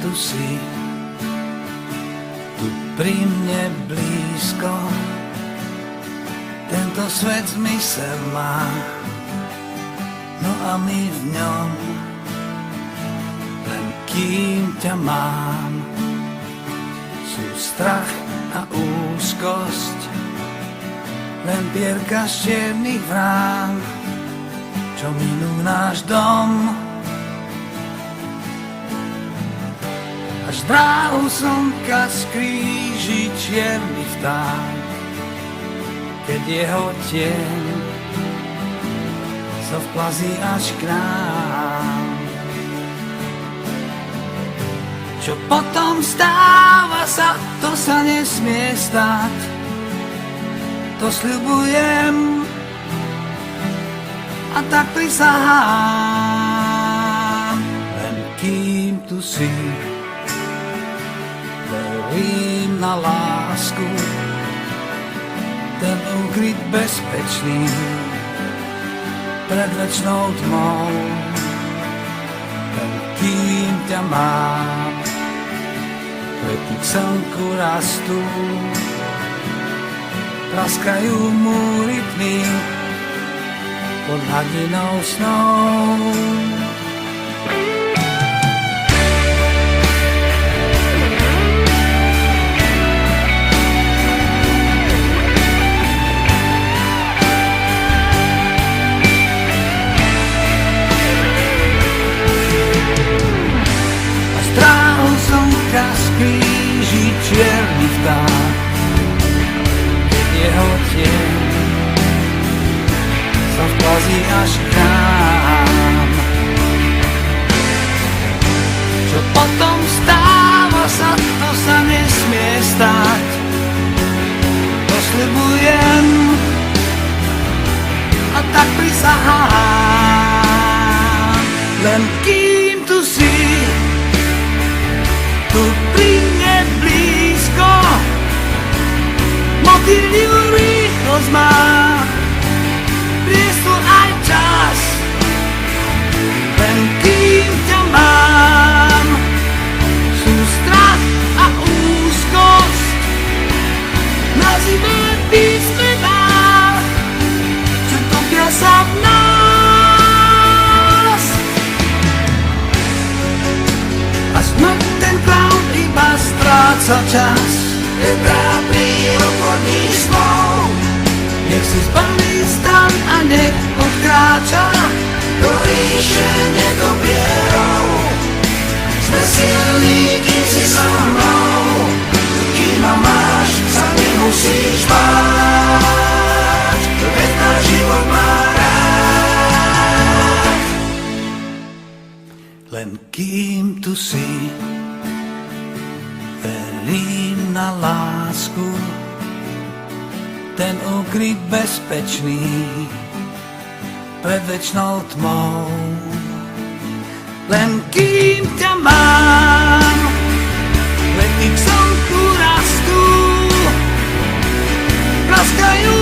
tu si, tu pri mne blízko. Tento svet zmysel má, no a my v ňom, len kým ťa mám. Sú strach a úzkosť, len pierka z čiernych vrán, čo minú náš dom. Až dráhu slnka skríži čierny vták, keď jeho tieň sa vplazí až k nám. Čo potom stáva sa, to sa nesmie stať, to sľubujem a tak prisahám. Len kým tu si, verím na lásku, ten ukryt bezpečný pred večnou tmou. Len kým ťa mám, kvety k slnku rastú, praskajú múry tmy pod hladinou snou. Skríži čierny vták, keď jeho tieň sa vplazí až k nám. Čo potom stáva sa, to sa nesmie stať, to sľubujem a tak prisahám. Len kým tu si, tu pri mne blízko, motýľu rýchlosť má, priestor aj čas. Len kým ťa mám, sú strach a úzkosť, na zime výsmevá, čo topia sa v nás. A smrť ten klaun iba stráca čas, netrápí obchodný smou. Nech si zbaví stan a nech odkráča do ríše nedobierov. Sme silní, kým si so mnou, kým ma máš, sa nemusíš báť, veď náš život má rád. Len kým tu si, verím na lásku, ten ukryt bezpečný pred večnou tmou. Len kým ťa mám, lety k slnku rastú, praskajú